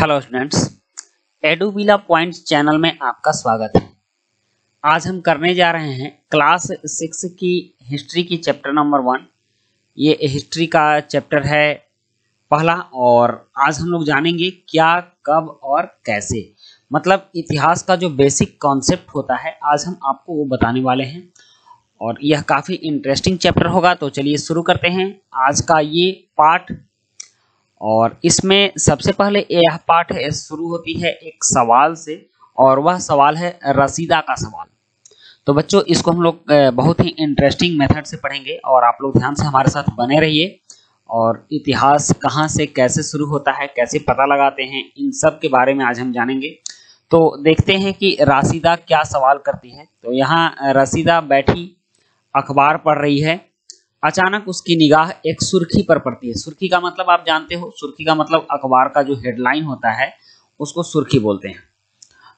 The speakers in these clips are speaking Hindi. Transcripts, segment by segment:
हेलो स्टूडेंट्स, एडुविला पॉइंट्स चैनल में आपका स्वागत है। आज हम करने जा रहे हैं क्लास 6 की हिस्ट्री की चैप्टर नंबर 1। ये हिस्ट्री का चैप्टर है पहला और आज हम लोग जानेंगे क्या, कब और कैसे, मतलब इतिहास का जो बेसिक कॉन्सेप्ट होता है आज हम आपको वो बताने वाले हैं और यह काफ़ी इंटरेस्टिंग चैप्टर होगा। तो चलिए शुरू करते हैं आज का ये पार्ट। और इसमें सबसे पहले यह पाठ शुरू होती है एक सवाल से और वह सवाल है रसीदा का सवाल। तो बच्चों इसको हम लोग बहुत ही इंटरेस्टिंग मेथड से पढ़ेंगे और आप लोग ध्यान से हमारे साथ बने रहिए। और इतिहास कहाँ से कैसे शुरू होता है, कैसे पता लगाते हैं, इन सब के बारे में आज हम जानेंगे। तो देखते हैं कि रसीदा क्या सवाल करती है। तो यहाँ रसीदा बैठी अखबार पढ़ रही है। अचानक उसकी निगाह एक सुर्खी पर पड़ती है। सुर्खी का मतलब आप जानते हो, सुर्खी का मतलब अखबार का जो हेडलाइन होता है उसको सुर्खी बोलते हैं।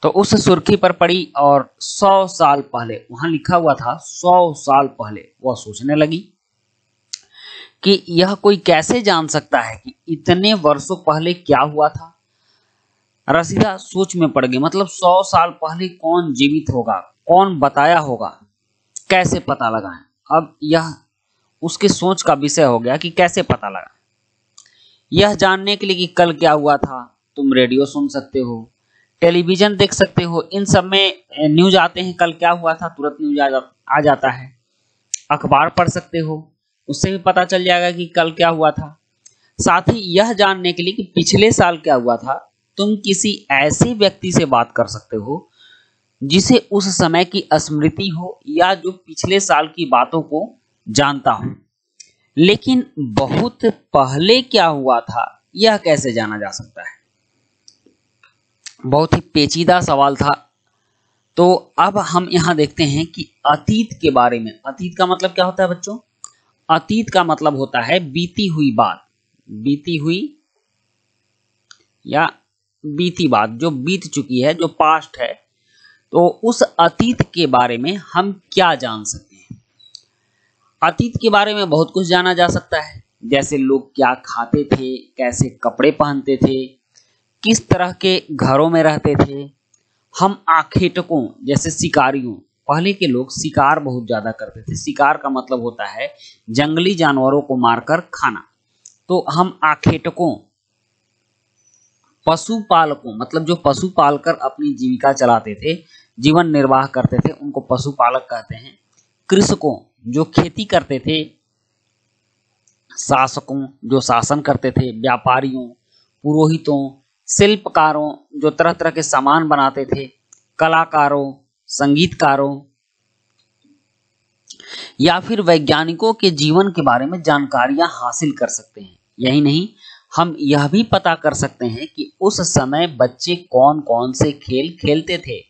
तो उस सुर्खी पर पड़ी और 100 साल पहले, वहां लिखा हुआ था 100 साल पहले। वह सोचने लगी कि यह कोई कैसे जान सकता है कि इतने वर्षों पहले क्या हुआ था। रसीदा सोच में पड़ गई, मतलब 100 साल पहले कौन जीवित होगा, कौन बताया होगा, कैसे पता लगाएं। अब यह उसके सोच का विषय हो गया कि कैसे पता लगा। यह जानने के लिए कि कल क्या हुआ था, तुम रेडियो सुन सकते हो, टेलीविजन देख सकते हो, इन सब में न्यूज आते हैं, कल क्या हुआ था तुरंत न्यूज आ जाता है। अखबार पढ़ सकते हो, उससे भी पता चल जाएगा कि कल क्या हुआ था। साथ ही यह जानने के लिए कि पिछले साल क्या हुआ था, तुम किसी ऐसे व्यक्ति से बात कर सकते हो जिसे उस समय की स्मृति हो या जो पिछले साल की बातों को जानता हूं। लेकिन बहुत पहले क्या हुआ था यह कैसे जाना जा सकता है। बहुत ही पेचीदा सवाल था। तो अब हम यहां देखते हैं कि अतीत के बारे में। अतीत का मतलब क्या होता है बच्चों? अतीत का मतलब होता है बीती हुई बात, बीती हुई या बीती बात, जो बीत चुकी है, जो पास्ट है। तो उस अतीत के बारे में हम क्या जान सकते हैं। अतीत के बारे में बहुत कुछ जाना जा सकता है, जैसे लोग क्या खाते थे, कैसे कपड़े पहनते थे, किस तरह के घरों में रहते थे। हम आखेटकों जैसे शिकारियों, पहले के लोग शिकार बहुत ज्यादा करते थे। शिकार का मतलब होता है जंगली जानवरों को मारकर खाना। तो हम आखेटकों, पशुपालकों, मतलब जो पशु पालकर अपनी जीविका चलाते थे, जीवन निर्वाह करते थे, उनको पशुपालक कहते हैं। कृषकों जो खेती करते थे, शासकों जो शासन करते थे, व्यापारियों, पुरोहितों, शिल्पकारों जो तरह तरह के सामान बनाते थे, कलाकारों, संगीतकारों या फिर वैज्ञानिकों के जीवन के बारे में जानकारियां हासिल कर सकते हैं। यही नहीं, हम यह भी पता कर सकते हैं कि उस समय बच्चे कौन कौन से खेल खेलते थे,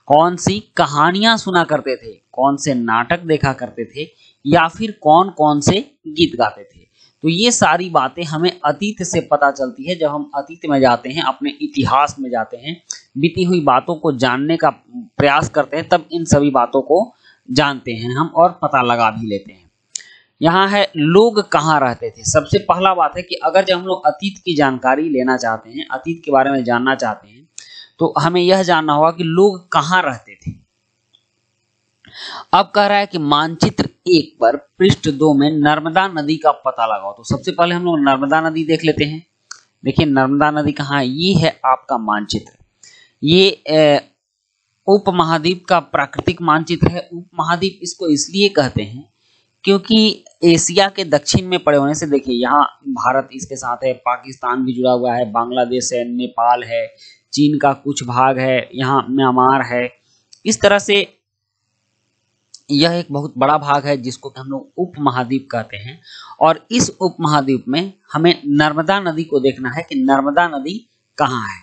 कौन सी कहानियां सुना करते थे, कौन से नाटक देखा करते थे या फिर कौन कौन से गीत गाते थे। तो ये सारी बातें हमें अतीत से पता चलती है। जब हम अतीत में जाते हैं, अपने इतिहास में जाते हैं, बीती हुई बातों को जानने का प्रयास करते हैं, तब इन सभी बातों को जानते हैं हम और पता लगा भी लेते हैं। यहाँ है लोग कहाँ रहते थे। सबसे पहला बात है कि अगर जब हम लोग अतीत की जानकारी लेना चाहते हैं, अतीत के बारे में जानना चाहते हैं, तो हमें यह जानना होगा कि लोग कहाँ रहते थे। अब कह रहा है कि मानचित्र 1 पर पृष्ठ 2 में नर्मदा नदी का पता लगाओ। तो सबसे पहले हम लोग नर्मदा नदी देख लेते हैं। देखिए नर्मदा नदी कहाँ है, ये है आपका मानचित्र। ये उपमहाद्वीप का प्राकृतिक मानचित्र है। उपमहाद्वीप इसको इसलिए कहते हैं क्योंकि एशिया के दक्षिण में पड़े होने से, देखिए यहाँ भारत इसके साथ है, पाकिस्तान भी जुड़ा हुआ है, बांग्लादेश है, नेपाल है, चीन का कुछ भाग है, यहाँ म्यांमार है। इस तरह से यह एक बहुत बड़ा भाग है जिसको हम लोग उपमहाद्वीप कहते हैं। और इस उपमहाद्वीप में हमें नर्मदा नदी को देखना है कि नर्मदा नदी कहाँ है।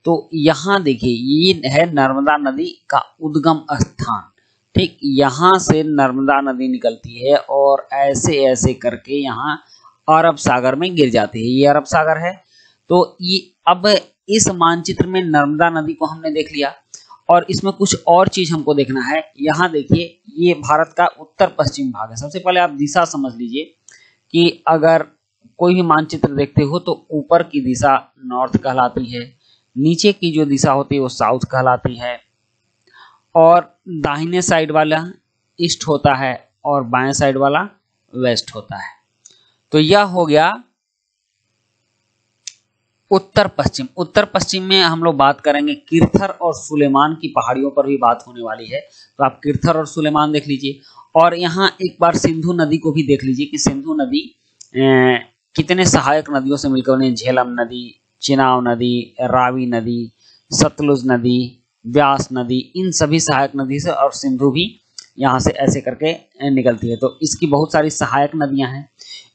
तो यहाँ देखिए ये है नर्मदा नदी का उद्गम स्थान। ठीक यहाँ से नर्मदा नदी निकलती है और ऐसे ऐसे करके यहाँ अरब सागर में गिर जाती है। ये अरब सागर है। तो ये अब इस मानचित्र में नर्मदा नदी को हमने देख लिया और इसमें कुछ और चीज हमको देखना है। यहाँ देखिए ये भारत का उत्तर पश्चिम भाग है। सबसे पहले आप दिशा समझ लीजिए कि अगर कोई भी मानचित्र देखते हो तो ऊपर की दिशा नॉर्थ कहलाती है, नीचे की जो दिशा होती है वो साउथ कहलाती है, और दाहिने साइड वाला ईस्ट होता है और बाएं साइड वाला वेस्ट होता है। तो यह हो गया उत्तर पश्चिम। उत्तर पश्चिम में हम लोग बात करेंगे किरथर और सुलेमान की पहाड़ियों पर भी बात होने वाली है, तो आप किरथर और सुलेमान देख लीजिए। और यहाँ एक बार सिंधु नदी को भी देख लीजिए कि सिंधु नदी कितने सहायक नदियों से मिलकर बनी। झेलम नदी, चिनाब नदी, रावी नदी, सतलुज नदी, व्यास नदी, इन सभी सहायक नदी से, और सिंधु भी यहाँ से ऐसे करके निकलती है। तो इसकी बहुत सारी सहायक नदियां हैं।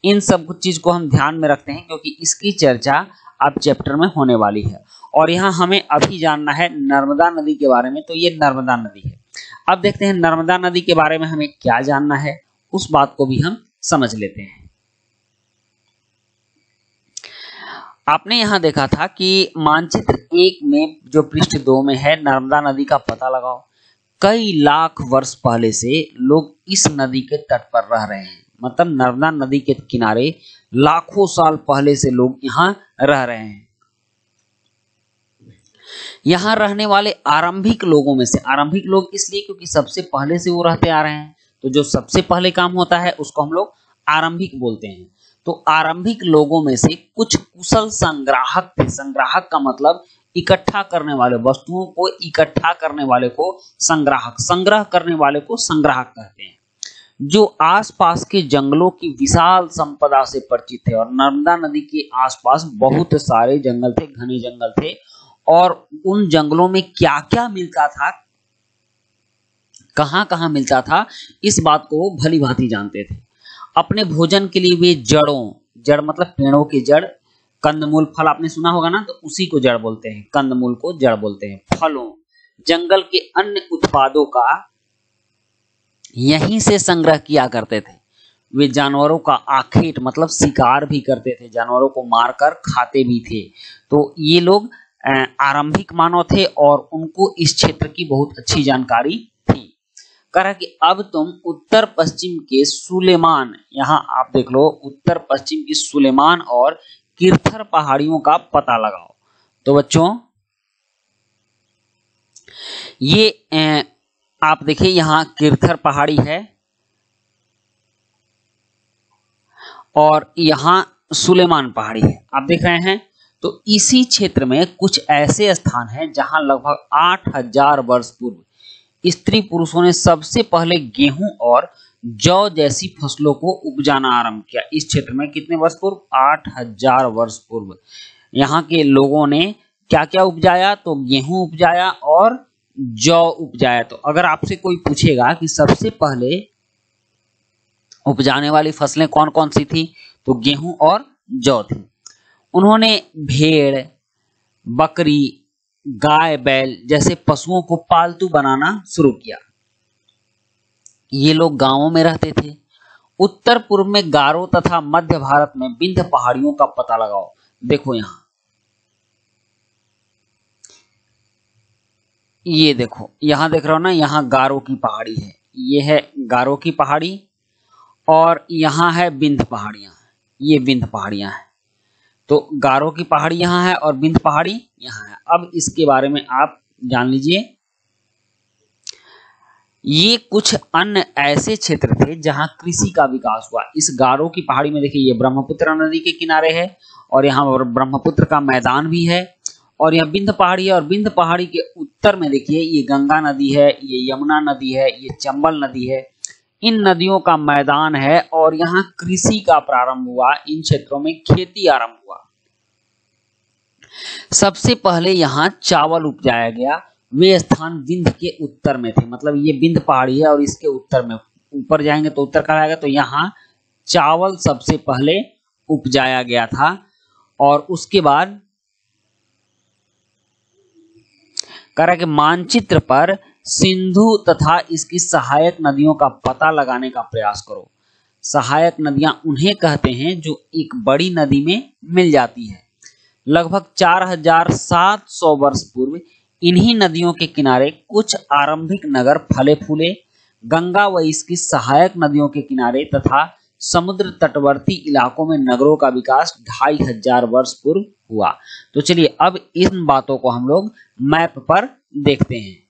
इन सब कुछ चीज को हम ध्यान में रखते हैं क्योंकि इसकी चर्चा अब चैप्टर में होने वाली है। और यहाँ हमें अभी जानना है नर्मदा नदी के बारे में, तो ये नर्मदा नदी है। अब देखते हैं नर्मदा नदी के बारे में हमें क्या जानना है, उस बात को भी हम समझ लेते हैं। आपने यहाँ देखा था कि मानचित्र 1 में जो पृष्ठ 2 में है, नर्मदा नदी का पता लगाओ। कई लाख वर्ष पहले से लोग इस नदी के तट पर रह रहे हैं, मतलब नर्मदा नदी के किनारे लाखों साल पहले से लोग यहाँ रह रहे हैं। यहाँ रहने वाले आरंभिक लोगों में से, आरंभिक लोग इसलिए क्योंकि सबसे पहले से वो रहते आ रहे हैं, तो जो सबसे पहले काम होता है उसको हम लोग आरंभिक बोलते हैं। तो आरंभिक लोगों में से कुछ कुशल संग्राहक थे। संग्राहक का मतलब इकट्ठा करने वाले, वस्तुओं को इकट्ठा करने वाले को संग्राहक, संग्रह करने वाले को संग्राहक कहते हैं, जो आसपास के जंगलों की विशाल संपदा से परिचित थे। और नर्मदा नदी के आसपास बहुत सारे जंगल थे, घने जंगल थे, और उन जंगलों में क्या क्या मिलता था, कहां कहां मिलता था, इस बात को वो भली भांति जानते थे। अपने भोजन के लिए वे जड़ों, जड़ मतलब पेड़ों की जड़, कंदमूल, फल आपने सुना होगा ना, तो उसी को जड़ बोलते हैं, कंदमूल को जड़ बोलते हैं, फलों, जंगल के अन्य उत्पादों का यहीं से संग्रह किया करते थे। वे जानवरों का आखेट मतलब शिकार भी करते थे, जानवरों को मारकर खाते भी थे। तो ये लोग आरंभिक मानव थे और उनको इस क्षेत्र की बहुत अच्छी जानकारी थी। कह रहा कि अब तुम उत्तर पश्चिम के सुलेमान, यहाँ आप देख लो, उत्तर पश्चिम की सुलेमान और किरथर पहाड़ियों का पता लगाओ। तो बच्चों ये आप देखिए यहाँ किरथर पहाड़ी है और यहाँ सुलेमान पहाड़ी है, आप देख रहे हैं। तो इसी क्षेत्र में कुछ ऐसे स्थान हैं जहां लगभग 8000 वर्ष पूर्व स्त्री पुरुषों ने सबसे पहले गेहूं और जौ जैसी फसलों को उपजाना आरंभ किया। इस क्षेत्र में कितने वर्ष पूर्व? 8000 वर्ष पूर्व यहाँ के लोगों ने क्या क्या उपजाया? तो गेहूं उपजाया और जौ उपजाया। तो अगर आपसे कोई पूछेगा कि सबसे पहले उपजाने वाली फसलें कौन कौन सी थी, तो गेहूं और जौ थी। उन्होंने भेड़, बकरी, गाय, बैल जैसे पशुओं को पालतू बनाना शुरू किया। ये लोग गांवों में रहते थे। उत्तर पूर्व में गारो तथा मध्य भारत में विंध्य पहाड़ियों का पता लगाओ। देखो यहाँ, ये देखो, यहां देख रहे हो ना, यहाँ गारो की पहाड़ी है, ये है गारो की पहाड़ी, और यहाँ है विंध्य पहाड़ियां, ये विंध्य पहाड़ियां हैं। तो गारो की पहाड़ी यहाँ है और विंध्य पहाड़ी यहाँ है। अब इसके बारे में आप जान लीजिए। ये कुछ अन्य ऐसे क्षेत्र थे जहां कृषि का विकास हुआ। इस गारो की पहाड़ी में देखिए, ये ब्रह्मपुत्र नदी के किनारे है और यहाँ ब्रह्मपुत्र का मैदान भी है, और यह विंध्य पहाड़ी है। और विंध्य पहाड़ी के उत्तर में देखिए, ये गंगा नदी है, ये यमुना नदी है, ये चंबल नदी है। इन नदियों का मैदान है और यहाँ कृषि का प्रारंभ हुआ। इन क्षेत्रों में खेती आरंभ हुआ। सबसे पहले यहाँ चावल उपजाया गया। वे स्थान विंध्य के उत्तर में थे, मतलब ये विंध्य पहाड़ी है और इसके उत्तर में, ऊपर जाएंगे तो उत्तर का आएगा। तो यहाँ चावल सबसे पहले उपजाया गया था। और उसके बाद कह रहा कि मानचित्र पर सिंधु तथा इसकी सहायक नदियों का पता लगाने का प्रयास करो। सहायक नदियां उन्हें कहते हैं जो एक बड़ी नदी में मिल जाती है। लगभग 4700 वर्ष पूर्व इन्हीं नदियों के किनारे कुछ आरंभिक नगर फले फूले। गंगा व इसकी सहायक नदियों के किनारे तथा समुद्र तटवर्ती इलाकों में नगरों का विकास 2500 वर्ष पूर्व हुआ। तो चलिए अब इन बातों को हम लोग मैप पर देखते हैं।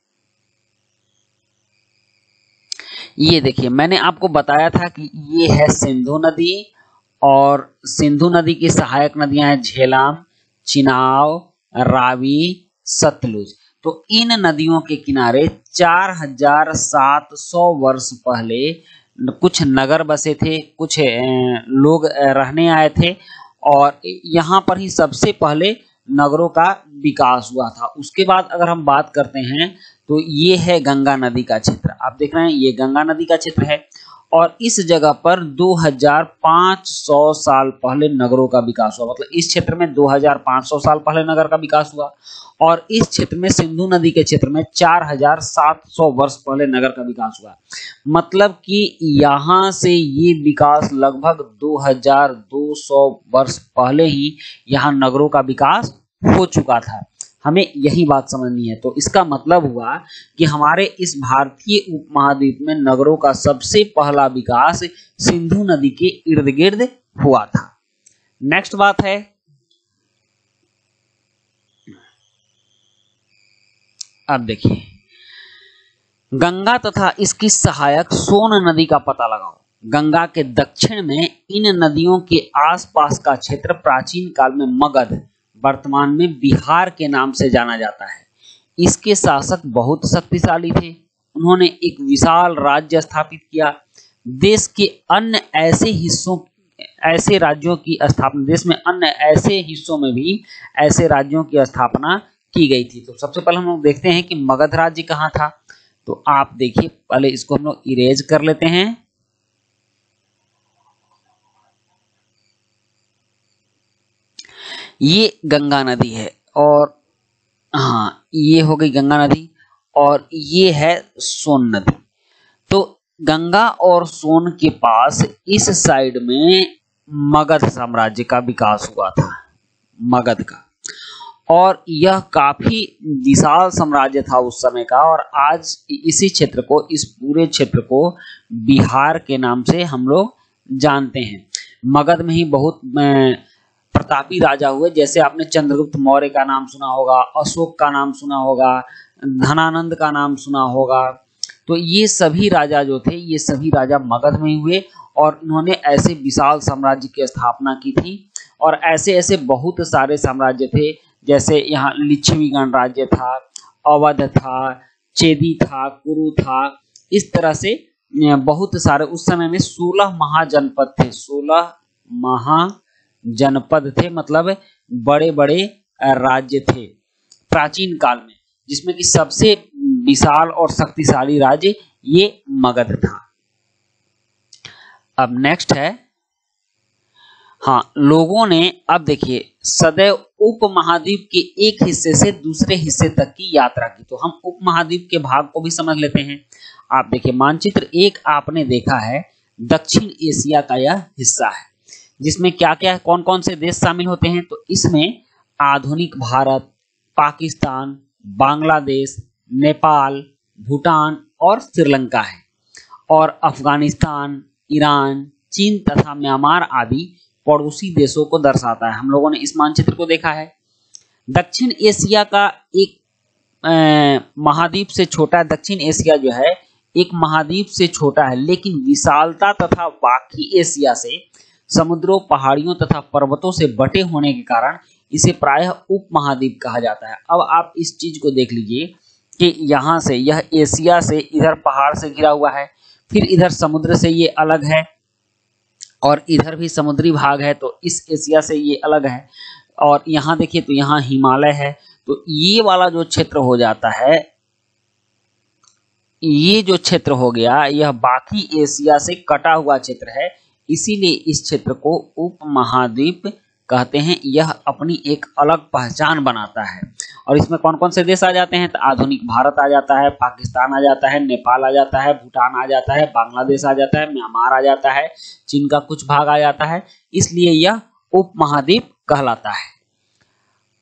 ये देखिए, मैंने आपको बताया था कि ये है सिंधु नदी, और सिंधु नदी की सहायक नदियां हैं झेलम, चिनाब, रावी, सतलुज। तो इन नदियों के किनारे 4700 वर्ष पहले कुछ नगर बसे थे, कुछ लोग रहने आए थे, और यहाँ पर ही सबसे पहले नगरों का विकास हुआ था। उसके बाद अगर हम बात करते हैं तो ये है गंगा नदी का क्षेत्र। आप देख रहे हैं ये गंगा नदी का क्षेत्र है, और इस जगह पर 2500 साल पहले नगरों का विकास हुआ। मतलब इस क्षेत्र में 2500 साल पहले नगर का विकास हुआ, और इस क्षेत्र में सिंधु नदी के क्षेत्र में 4700 वर्ष पहले नगर का विकास हुआ। मतलब कि यहाँ से ये विकास लगभग 2200 वर्ष पहले ही यहाँ नगरों का विकास हो चुका था। हमें यही बात समझनी है। तो इसका मतलब हुआ कि हमारे इस भारतीय उपमहाद्वीप में नगरों का सबसे पहला विकास सिंधु नदी के इर्द गिर्द हुआ था। नेक्स्ट बात है, अब देखिए, गंगा तथा इसकी सहायक सोन नदी का पता लगाओ। गंगा के दक्षिण में इन नदियों के आसपास का क्षेत्र प्राचीन काल में मगध, वर्तमान में बिहार के नाम से जाना जाता है। इसके शासक बहुत शक्तिशाली थे। उन्होंने एक विशाल राज्य स्थापित किया। देश के अन्य ऐसे हिस्सों, ऐसे राज्यों की स्थापना, देश में अन्य ऐसे हिस्सों में भी ऐसे राज्यों की स्थापना की गई थी। तो सबसे पहले हम लोग देखते हैं कि मगध राज्य कहाँ था। तो आप देखिए, पहले इसको हम लोग इरेज कर लेते हैं। ये गंगा नदी है, और हाँ, ये हो गई गंगा नदी, और ये है सोन नदी। तो गंगा और सोन के पास इस साइड में मगध साम्राज्य का विकास हुआ था, मगध का, और यह काफी विशाल साम्राज्य था उस समय का। और आज इसी क्षेत्र को, इस पूरे क्षेत्र को बिहार के नाम से हम लोग जानते हैं। मगध में ही बहुत प्रतापी राजा हुए, जैसे आपने चंद्रगुप्त मौर्य का नाम सुना होगा, अशोक का नाम सुना होगा, धनानंद का नाम सुना होगा। तो ये सभी राजा जो थे, ये सभी राजा मगध में हुए, और इन्होंने ऐसे विशाल साम्राज्य की स्थापना की थी। और ऐसे ऐसे बहुत सारे साम्राज्य थे, जैसे यहाँ लिच्छवी गणराज्य था, अवध था, चेदी था, कुरु था। इस तरह से बहुत सारे, उस समय में 16 महाजनपद थे, 16 महाजनपद थे, मतलब बड़े बड़े राज्य थे प्राचीन काल में, जिसमें कि सबसे विशाल और शक्तिशाली राज्य ये मगध था। अब नेक्स्ट है, हाँ, लोगों ने, अब देखिए, सदैव उपमहाद्वीप के एक हिस्से से दूसरे हिस्से तक की यात्रा की। तो हम उपमहाद्वीप के भाग को भी समझ लेते हैं। आप देखिए, मानचित्र 1 आपने देखा है, दक्षिण एशिया का यह हिस्सा है, जिसमें क्या क्या, कौन कौन से देश शामिल होते हैं। तो इसमें आधुनिक भारत, पाकिस्तान, बांग्लादेश, नेपाल, भूटान और श्रीलंका है, और अफगानिस्तान, ईरान, चीन तथा म्यांमार आदि पड़ोसी देशों को दर्शाता है। हम लोगों ने इस मानचित्र को देखा है। दक्षिण एशिया का एक महाद्वीप से छोटा है। दक्षिण एशिया जो है एक महाद्वीप से छोटा है, लेकिन विशालता तथा बाकी एशिया से समुद्रों, पहाड़ियों तथा पर्वतों से बटे होने के कारण इसे प्रायः उपमहाद्वीप कहा जाता है। अब आप इस चीज को देख लीजिए कि यहाँ से, यह एशिया से इधर पहाड़ से घिरा हुआ है, फिर इधर समुद्र से ये अलग है, और इधर भी समुद्री भाग है, तो इस एशिया से ये अलग है। और यहाँ देखिए, तो यहाँ हिमालय है। तो ये वाला जो क्षेत्र हो जाता है, ये जो क्षेत्र हो गया, यह बाकी एशिया से कटा हुआ क्षेत्र है, इसीलिए इस क्षेत्र को उपमहाद्वीप कहते हैं। यह अपनी एक अलग पहचान बनाता है। और इसमें कौन कौन से देश आ जाते हैं, तो आधुनिक भारत आ जाता है, पाकिस्तान आ जाता है, नेपाल आ जाता है, भूटान आ जाता है, बांग्लादेश आ जाता है, म्यांमार आ जाता है, चीन का कुछ भाग आ जाता है, इसलिए यह उपमहाद्वीप कहलाता है।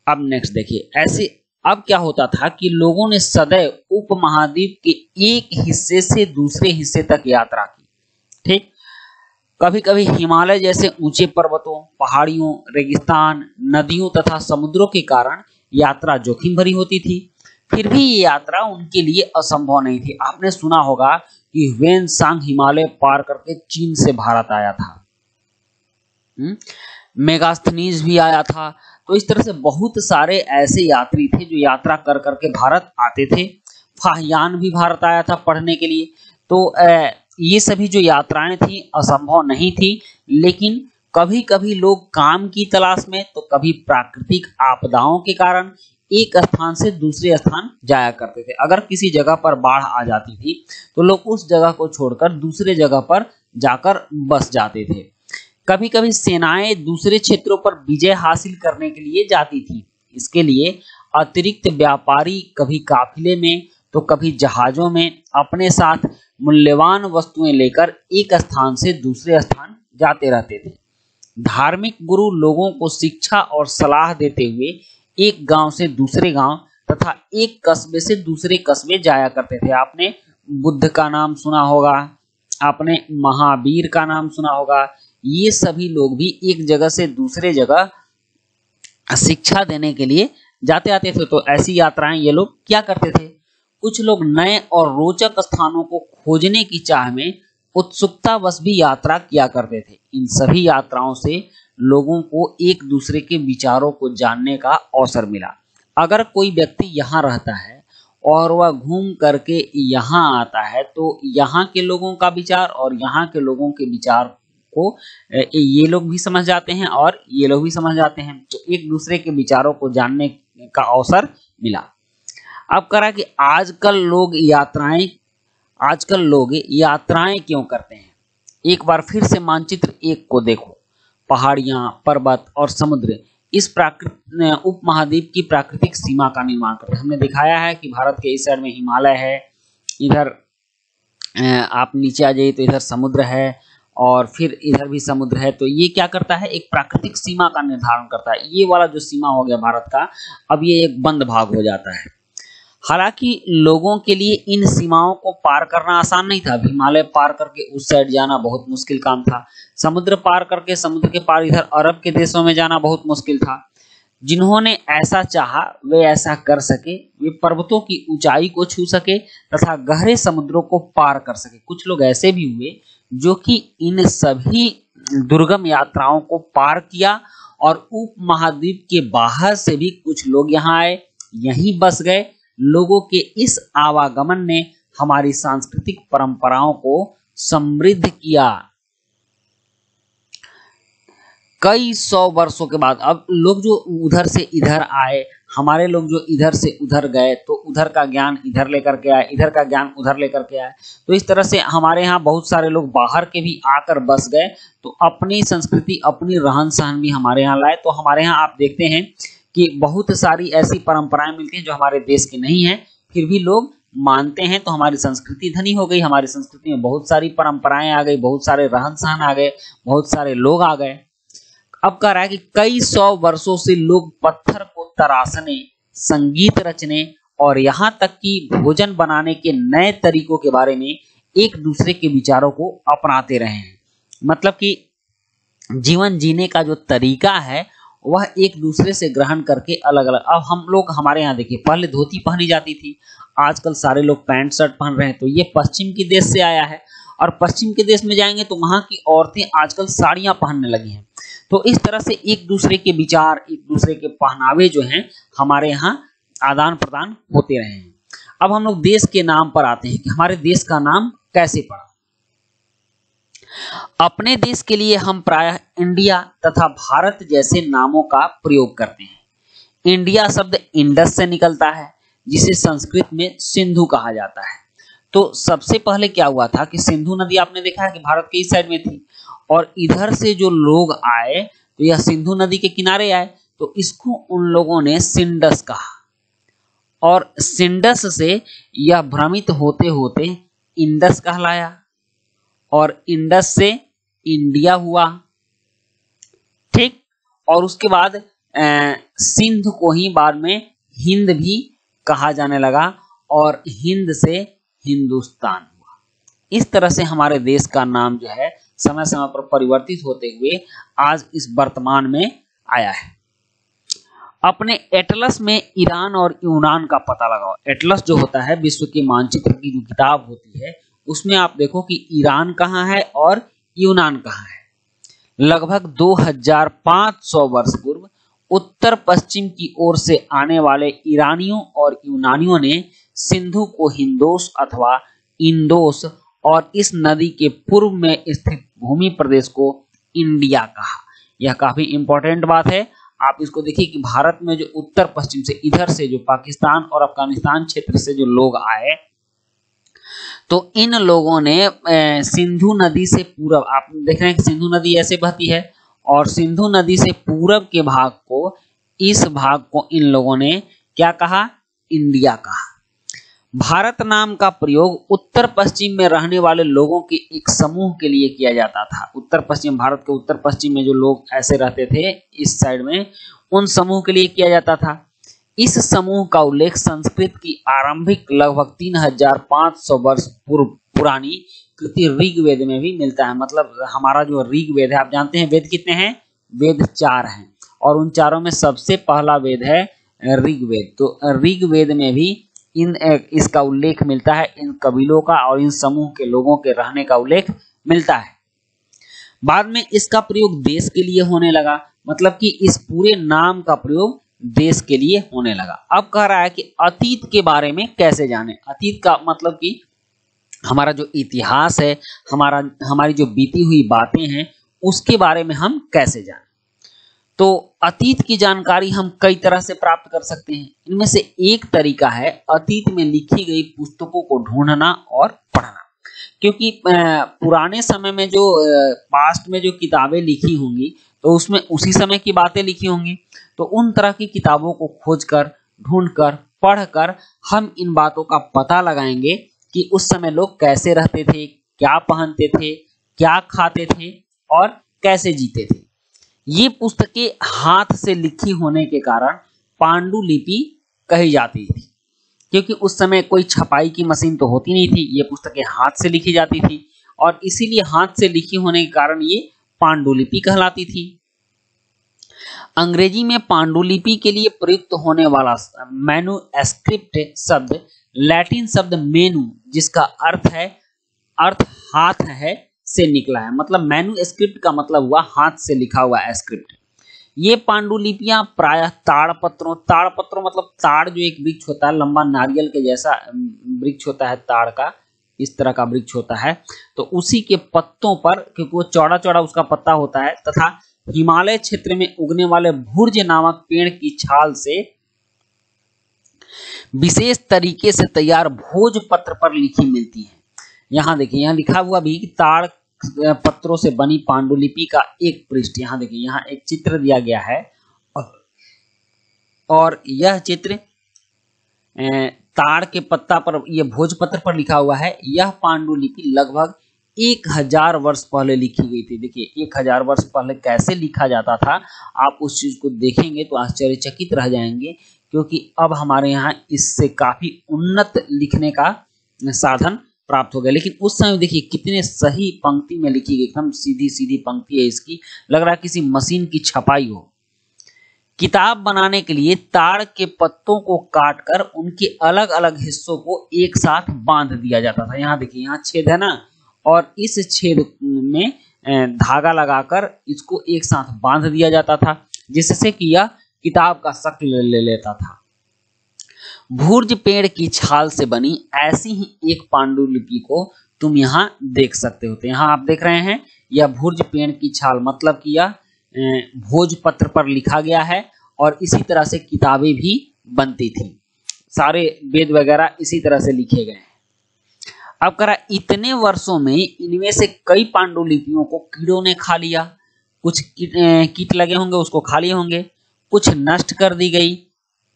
अब नेक्स्ट देखिए, ऐसे अब क्या होता था कि लोगों ने सदैव उपमहाद्वीप के एक हिस्से से दूसरे हिस्से तक यात्रा की, ठीक। कभी कभी हिमालय जैसे ऊंचे पर्वतों, पहाड़ियों, रेगिस्तान, नदियों तथा समुद्रों के कारण यात्रा जोखिम भरी होती थी। फिर भी ये यात्रा उनके लिए असंभव नहीं थी। आपने सुना होगा कि ह्वेनसांग हिमालय पार करके चीन से भारत आया था। मेगास्थनीज भी आया था। तो इस तरह से बहुत सारे ऐसे यात्री थे जो यात्रा कर करके भारत आते थे। फाहियान भी भारत आया था पढ़ने के लिए। तो ये सभी जो यात्राएं थी असंभव नहीं थी, लेकिन कभी कभी लोग काम की तलाश में तो कभी प्राकृतिक आपदाओं के कारण एक स्थान से दूसरे स्थान जाया करते थे। अगर किसी जगह पर बाढ़ आ जाती थी तो लोग उस जगह को छोड़कर दूसरे जगह पर जाकर बस जाते थे। कभी कभी सेनाएं दूसरे क्षेत्रों पर विजय हासिल करने के लिए जाती थी। इसके लिए अतिरिक्त व्यापारी कभी काफिले में तो कभी जहाजों में अपने साथ मूल्यवान वस्तुएं लेकर एक स्थान से दूसरे स्थान जाते रहते थे। धार्मिक गुरु लोगों को शिक्षा और सलाह देते हुए एक गांव से दूसरे गांव तथा एक कस्बे से दूसरे कस्बे जाया करते थे। आपने बुद्ध का नाम सुना होगा, आपने महावीर का नाम सुना होगा। ये सभी लोग भी एक जगह से दूसरे जगह शिक्षा देने के लिए जाते आते थे। तो ऐसी यात्राएं ये लोग क्या करते थे? कुछ लोग नए और रोचक स्थानों को खोजने की चाह में उत्सुकतावश भी यात्रा किया करते थे। इन सभी यात्राओं से लोगों को एक दूसरे के विचारों को जानने का अवसर मिला। अगर कोई व्यक्ति यहाँ रहता है और वह घूम करके यहाँ आता है तो यहाँ के लोगों का विचार और यहाँ के लोगों के विचार को ये लोग भी समझ जाते हैं और ये लोग भी समझ जाते हैं। तो एक दूसरे के विचारों को जानने का अवसर मिला। अब करा कि आजकल लोग यात्राएं क्यों करते हैं? एक बार फिर से मानचित्र एक को देखो। पहाड़ियां, पर्वत और समुद्र इस उपमहाद्वीप की प्राकृतिक सीमा का निर्माण करते हैं। हमने दिखाया है कि भारत के इस साइड में हिमालय है, इधर आप नीचे आ जाइए तो इधर समुद्र है और फिर इधर भी समुद्र है। तो ये क्या करता है? एक प्राकृतिक सीमा का निर्धारण करता है। ये वाला जो सीमा हो गया भारत का, अब ये एक बंद भाग हो जाता है। हालांकि लोगों के लिए इन सीमाओं को पार करना आसान नहीं था। हिमालय पार करके उस साइड जाना बहुत मुश्किल काम था। समुद्र पार करके समुद्र के पार इधर अरब के देशों में जाना बहुत मुश्किल था। जिन्होंने ऐसा चाहा वे ऐसा कर सके। वे पर्वतों की ऊंचाई को छू सके तथा गहरे समुद्रों को पार कर सके। कुछ लोग ऐसे भी हुए जो कि इन सभी दुर्गम यात्राओं को पार किया और उपमहाद्वीप के बाहर से भी कुछ लोग यहाँ आए, यहीं बस गए। लोगों के इस आवागमन ने हमारी सांस्कृतिक परंपराओं को समृद्ध किया। कई सौ वर्षों के बाद अब लोग जो उधर से इधर आए, हमारे लोग जो इधर से उधर गए तो उधर का ज्ञान इधर लेकर के आए, इधर का ज्ञान उधर लेकर के आए। तो इस तरह से हमारे यहाँ बहुत सारे लोग बाहर के भी आकर बस गए, तो अपनी संस्कृति, अपनी रहन सहन भी हमारे यहाँ लाए। तो हमारे यहाँ आप देखते हैं कि बहुत सारी ऐसी परंपराएं मिलती हैं जो हमारे देश की नहीं है, फिर भी लोग मानते हैं। तो हमारी संस्कृति धनी हो गई। हमारी संस्कृति में बहुत सारी परंपराएं आ गई, बहुत सारे रहन सहन आ गए, बहुत सारे लोग आ गए। अब कह रहा है कि कई सौ वर्षों से लोग पत्थर को तराशने, संगीत रचने और यहाँ तक कि भोजन बनाने के नए तरीकों के बारे में एक दूसरे के विचारों को अपनाते रहे हैं। मतलब कि जीवन जीने का जो तरीका है वह एक दूसरे से ग्रहण करके अलग अलग। अब हम लोग, हमारे यहाँ देखिए, पहले धोती पहनी जाती थी, आजकल सारे लोग पैंट शर्ट पहन रहे हैं। तो ये पश्चिम के देश से आया है और पश्चिम के देश में जाएंगे तो वहाँ की औरतें आजकल साड़ियाँ पहनने लगी हैं। तो इस तरह से एक दूसरे के विचार, एक दूसरे के पहनावे जो हैं हमारे यहाँ आदान प्रदान होते रहे हैं। अब हम लोग देश के नाम पर आते हैं कि हमारे देश का नाम कैसे पड़ा। अपने देश के लिए हम प्रायः इंडिया तथा भारत जैसे नामों का प्रयोग करते हैं। इंडिया शब्द इंडस से निकलता है, जिसे संस्कृत में सिंधु कहा जाता है। तो सबसे पहले क्या हुआ था कि सिंधु नदी आपने देखा है कि भारत के इस साइड में थी और इधर से जो लोग आए तो यह सिंधु नदी के किनारे आए, तो इसको उन लोगों ने सिंडस कहा और सिंडस से यह भ्रमित होते होते इंडस कहलाया और इंडस से इंडिया हुआ। ठीक, और उसके बाद सिंध को ही बाद में हिंद भी कहा जाने लगा और हिंद से हिंदुस्तान हुआ। इस तरह से हमारे देश का नाम जो है समय समय पर परिवर्तित होते हुए आज इस वर्तमान में आया है। अपने एटलस में ईरान और यूनान का पता लगाओ। एटलस जो होता है विश्व के मानचित्र की जो किताब होती है, उसमें आप देखो कि ईरान कहाँ है और यूनान कहाँ है। लगभग 2500 वर्ष पूर्व उत्तर पश्चिम की ओर से आने वाले ईरानियों और यूनानियों ने सिंधु को हिंदोस अथवा इंडोस और इस नदी के पूर्व में स्थित भूमि प्रदेश को इंडिया कहा। यह काफी इंपॉर्टेंट बात है। आप इसको देखिए कि भारत में जो उत्तर पश्चिम से, इधर से जो पाकिस्तान और अफगानिस्तान क्षेत्र से जो लोग आए, तो इन लोगों ने सिंधु नदी से पूरब, आप देख रहे हैं कि सिंधु नदी ऐसे बहती है, और सिंधु नदी से पूरब के भाग को, इस भाग को इन लोगों ने क्या कहा? इंडिया कहा। भारत नाम का प्रयोग उत्तर पश्चिम में रहने वाले लोगों के एक समूह के लिए किया जाता था। उत्तर पश्चिम, भारत के उत्तर पश्चिम में जो लोग ऐसे रहते थे इस साइड में, उन समूह के लिए किया जाता था। इस समूह का उल्लेख संस्कृत की आरंभिक लगभग 3500 वर्ष पूर्व पुरानी कृति ऋग्वेद में भी मिलता है। मतलब हमारा जो ऋग्वेद है, आप जानते हैं वेद कितने हैं? वेद 4 हैं, और उन चारों में सबसे पहला वेद है ऋग्वेद। तो ऋग्वेद में भी इसका उल्लेख मिलता है, इन कबीलों का और इन समूह के लोगों के रहने का उल्लेख मिलता है। बाद में इसका प्रयोग देश के लिए होने लगा, मतलब कि इस पूरे नाम का प्रयोग देश के लिए होने लगा। अब कह रहा है कि अतीत के बारे में कैसे जाने। अतीत का मतलब कि हमारा जो इतिहास है, हमारी जो बीती हुई बातें हैं, उसके बारे में हम कैसे जाने। तो अतीत की जानकारी हम कई तरह से प्राप्त कर सकते हैं। इनमें से एक तरीका है अतीत में लिखी गई पुस्तकों को ढूंढना और पढ़ना। क्योंकि पुराने समय में जो पास्ट में जो किताबें लिखी होंगी, तो उसमें उसी समय की बातें लिखी होंगी। तो उन तरह की किताबों को खोजकर, ढूंढकर, पढ़कर हम इन बातों का पता लगाएंगे कि उस समय लोग कैसे रहते थे, क्या पहनते थे, क्या खाते थे और कैसे जीते थे। ये पुस्तकें हाथ से लिखी होने के कारण पांडुलिपि कही जाती थी, क्योंकि उस समय कोई छपाई की मशीन तो होती नहीं थी। ये पुस्तकें हाथ से लिखी जाती थी, और इसीलिए हाथ से लिखी होने के कारण ये पांडुलिपि कहलाती थी। अंग्रेजी में पांडुलिपि के लिए प्रयुक्त होने वाला मैन्युस्क्रिप्ट शब्द लैटिन शब्द मेनु, जिसका अर्थ हाथ है, से निकला है। मतलब मैन्युस्क्रिप्ट का मतलब हुआ हाथ से लिखा हुआ स्क्रिप्ट। ये पांडुलिपियां प्रायः ताड़पत्रों मतलब ताड़ जो एक वृक्ष होता है, लंबा नारियल के जैसा वृक्ष होता है, ताड़ का इस तरह का वृक्ष होता है, तो उसी के पत्तों पर, क्योंकि वो चौड़ा चौड़ा उसका पत्ता होता है, तथा हिमालय क्षेत्र में उगने वाले भुर्ज नामक पेड़ की छाल से विशेष तरीके से तैयार भोजपत्र पर लिखी मिलती है। यहाँ देखिए, यहाँ लिखा हुआ भी कि ताड़ पत्रों से बनी पांडुलिपि का एक पृष्ठ। यहाँ देखिए, यहाँ एक चित्र दिया गया है, और यह चित्र ताड़ के पत्ता पर, यह भोजपत्र पर लिखा हुआ है। यह पांडुलिपि लगभग 1000 वर्ष पहले लिखी गई थी। देखिए 1000 वर्ष पहले कैसे लिखा जाता था, आप उस चीज को देखेंगे तो आश्चर्यचकित रह जाएंगे, क्योंकि अब हमारे यहाँ इससे काफी उन्नत लिखने का साधन प्राप्त हो गया। लेकिन उस समय देखिए कितने सही पंक्ति में लिखी गई, एकदम सीधी सीधी पंक्ति है इसकी, लग रहा है किसी मशीन की छपाई हो। किताब बनाने के लिए ताड़ के पत्तों को काटकर उनके अलग अलग हिस्सों को एक साथ बांध दिया जाता था। यहाँ देखिए, यहाँ छेद है ना, और इस छेद में धागा लगाकर इसको एक साथ बांध दिया जाता था, जिससे कि यह किताब का शक्ल ले लेता था। भुर्ज पेड़ की छाल से बनी ऐसी ही एक पांडुलिपि को तुम यहाँ देख सकते हो। तो यहाँ आप देख रहे हैं, यह भुर्ज पेड़ की छाल, मतलब कि यह भोजपत्र पर लिखा गया है, और इसी तरह से किताबें भी बनती थी। सारे वेद वगैरह इसी तरह से लिखे गए हैं। अब करा, इतने वर्षों में इनमें से कई पांडुलिपियों को कीड़ों ने खा लिया। कुछ कीट लगे होंगे, उसको खा लिए होंगे, कुछ नष्ट कर दी गई।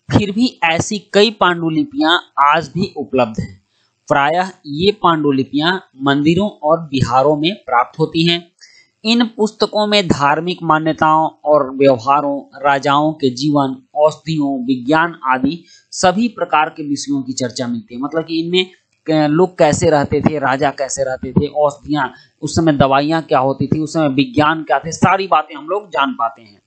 फिर भी ऐसी कई पांडुलिपियां आज भी उपलब्ध हैं। प्रायः ये पांडुलिपियां मंदिरों और विहारों में प्राप्त होती हैं। इन पुस्तकों में धार्मिक मान्यताओं और व्यवहारों, राजाओं के जीवन, औषधियों, विज्ञान आदि सभी प्रकार के विषयों की चर्चा मिलती है। मतलब कि इनमें लोग कैसे रहते थे, राजा कैसे रहते थे, औषधियाँ उस समय, दवाइयाँ क्या होती थी उस समय, विज्ञान क्या थे, सारी बातें हम लोग जान पाते हैं।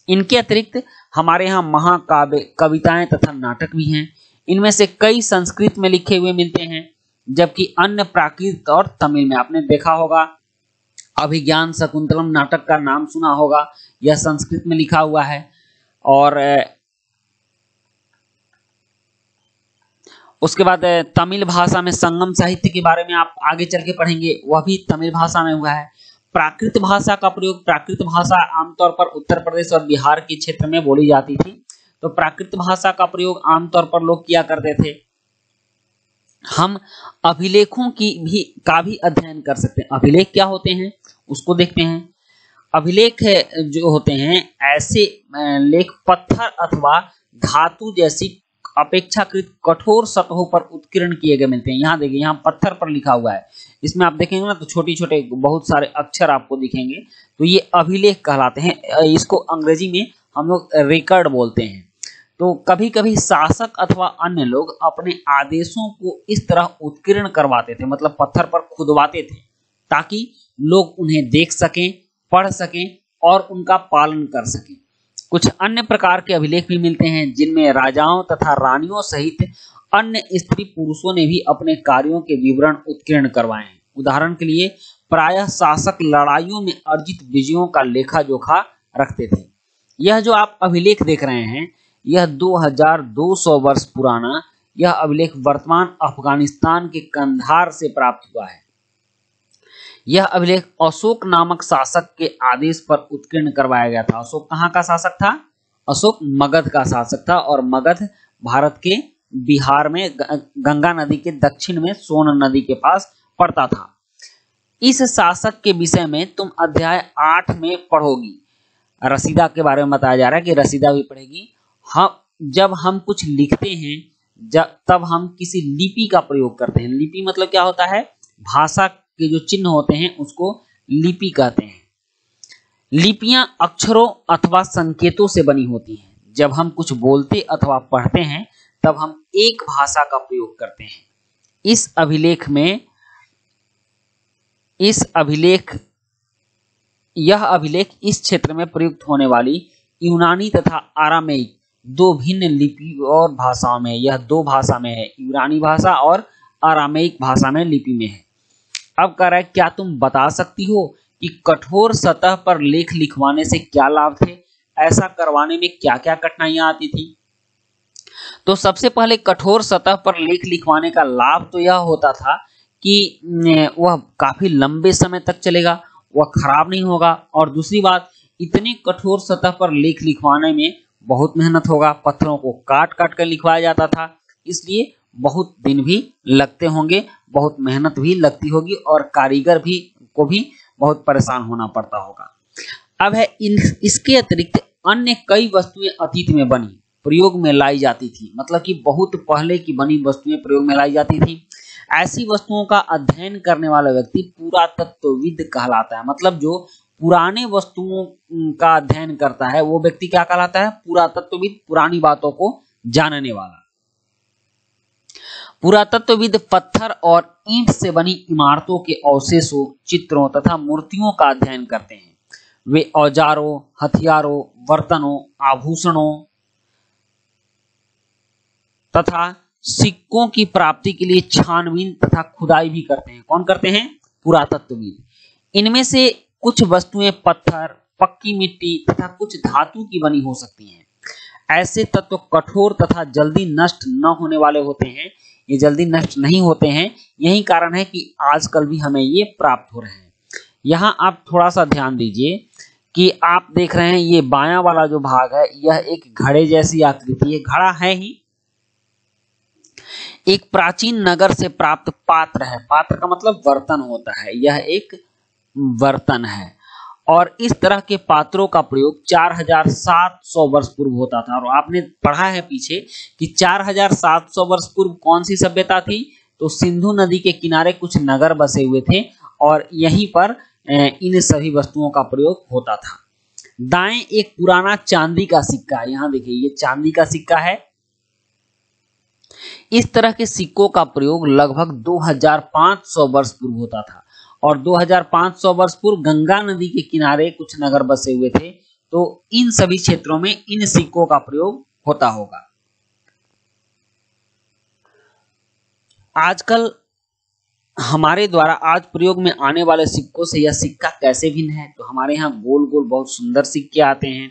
इनके अतिरिक्त हमारे यहाँ महाकाव्य, कविताएं तथा नाटक भी हैं। इनमें से कई संस्कृत में लिखे हुए मिलते हैं, जबकि अन्य प्राकृत और तमिल में। आपने देखा होगा अभिज्ञान शकुंतलम नाटक का नाम सुना होगा, यह संस्कृत में लिखा हुआ है। और उसके बाद तमिल भाषा में संगम साहित्य के बारे में आप आगे चल के पढ़ेंगे, वह भी तमिल भाषा में हुआ है। प्राकृत भाषा का प्रयोग, प्राकृत भाषा आमतौर पर उत्तर प्रदेश और बिहार के क्षेत्र में बोली जाती थी, तो प्राकृत भाषा का प्रयोग आमतौर पर लोग किया करते थे। हम अभिलेखों का भी अध्ययन कर सकते हैं। अभिलेख क्या होते हैं उसको देखते हैं। अभिलेख जो होते हैं ऐसे लेख पत्थर अथवा धातु जैसी अपेक्षाकृत कठोर सतहों पर उत्कीर्ण किए गए मिलते हैं। यहाँ देखिए, यहाँ पत्थर पर लिखा हुआ है, इसमें आप देखेंगे ना तो छोटे छोटे बहुत सारे अक्षर आपको दिखेंगे, तो ये अभिलेख कहलाते हैं। इसको अंग्रेजी में हम लोग रिकॉर्ड बोलते हैं। तो कभी कभी शासक अथवा अन्य लोग अपने आदेशों को इस तरह उत्कीर्ण करवाते थे, मतलब पत्थर पर खुदवाते थे, ताकि लोग उन्हें देख सकें, पढ़ सकें और उनका पालन कर सकें। कुछ अन्य प्रकार के अभिलेख भी मिलते हैं, जिनमें राजाओं तथा रानियों सहित अन्य स्त्री पुरुषों ने भी अपने कार्यों के विवरण उत्कीर्ण करवाए हैं। उदाहरण के लिए प्रायः शासक लड़ाइयों में अर्जित विजयों का लेखा जोखा रखते थे। यह जो आप अभिलेख देख रहे हैं, यह 2200 वर्ष पुराना यह अभिलेख वर्तमान अफगानिस्तान के कंधार से प्राप्त हुआ है। यह अभिलेख अशोक नामक शासक के आदेश पर उत्कीर्ण करवाया गया था। अशोक कहाँ का शासक था? अशोक मगध का शासक था, और मगध भारत के बिहार में गंगा नदी के दक्षिण में सोन नदी के पास पड़ता था। इस शासक के विषय में तुम अध्याय 8 में पढ़ोगी। रसीदा के बारे में बताया जा रहा है कि रसीदा भी पढ़ेगी। जब हम कुछ लिखते हैं तब हम किसी लिपि का प्रयोग करते हैं। लिपि मतलब क्या होता है? भाषा के जो चिन्ह होते हैं उसको लिपि कहते हैं। लिपियां अक्षरों अथवा संकेतों से बनी होती हैं। जब हम कुछ बोलते अथवा पढ़ते हैं तब हम एक भाषा का प्रयोग करते हैं। यह अभिलेख इस क्षेत्र में प्रयुक्त होने वाली यूनानी तथा आरामेइक दो भिन्न लिपि और भाषाओं में, यह दो भाषा में है, यूनानी भाषा और आरामेइक भाषा में लिपि में है। अब कह रहा है, क्या तुम बता सकती हो कि कठोर सतह पर लेख लिखवाने से क्या लाभ थे? ऐसा करवाने में क्या क्या कठिनाइयां आती थी? तो सबसे पहले कठोर सतह पर लेख लिखवाने का लाभ तो यह होता था कि वह काफी लंबे समय तक चलेगा, वह खराब नहीं होगा, और दूसरी बात, इतने कठोर सतह पर लेख लिखवाने में बहुत मेहनत होगा। पत्थरों को काट काट कर लिखवाया जाता था, इसलिए बहुत दिन भी लगते होंगे, बहुत मेहनत भी लगती होगी, और कारीगर को भी बहुत परेशान होना पड़ता होगा। अब है इसके अतिरिक्त अन्य कई वस्तुएं अतीत में बनी प्रयोग में लाई जाती थी, मतलब कि बहुत पहले की बनी वस्तुएं प्रयोग में लाई जाती थी। ऐसी वस्तुओं का अध्ययन करने वाला व्यक्ति पुरातत्वविद कहलाता है। मतलब जो पुराने वस्तुओं का अध्ययन करता है वो व्यक्ति क्या कहलाता है? पुरातत्वविद, पुरानी बातों को जानने वाला। पुरातत्वविद पत्थर और ईंट से बनी इमारतों के अवशेषों, चित्रों तथा मूर्तियों का अध्ययन करते हैं। वे औजारों, हथियारों, बर्तनों, आभूषणों तथा सिक्कों की प्राप्ति के लिए छानबीन तथा खुदाई भी करते हैं। कौन करते हैं? पुरातत्वविद। इनमें से कुछ वस्तुएं पत्थर, पक्की मिट्टी तथा कुछ धातु की बनी हो सकती हैं। ऐसे तत्व कठोर तथा जल्दी नष्ट न होने वाले होते हैं। ये जल्दी नष्ट नहीं होते हैं, यही कारण है कि आजकल भी हमें ये प्राप्त हो रहे हैं। यहाँ आप थोड़ा सा ध्यान दीजिए कि आप देख रहे हैं ये बायां वाला जो भाग है, यह एक घड़े जैसी आकृति है। घड़ा है ही, एक प्राचीन नगर से प्राप्त पात्र है। पात्र का मतलब बर्तन होता है, यह एक बर्तन है। और इस तरह के पात्रों का प्रयोग 4700 वर्ष पूर्व होता था। और आपने पढ़ा है पीछे कि 4700 वर्ष पूर्व कौन सी सभ्यता थी? तो सिंधु नदी के किनारे कुछ नगर बसे हुए थे, और यहीं पर इन सभी वस्तुओं का प्रयोग होता था। दाएं एक पुराना चांदी का सिक्का है। यहाँ देखिए, ये चांदी का सिक्का है। इस तरह के सिक्कों का प्रयोग लगभग 2500 वर्ष पूर्व होता था और 2500 वर्ष पूर्व गंगा नदी के किनारे कुछ नगर बसे हुए थे, तो इन सभी क्षेत्रों में इन सिक्कों का प्रयोग होता होगा। आजकल हमारे द्वारा आज प्रयोग में आने वाले सिक्कों से यह सिक्का कैसे भिन्न है? तो हमारे यहाँ गोल गोल बहुत सुंदर सिक्के आते हैं,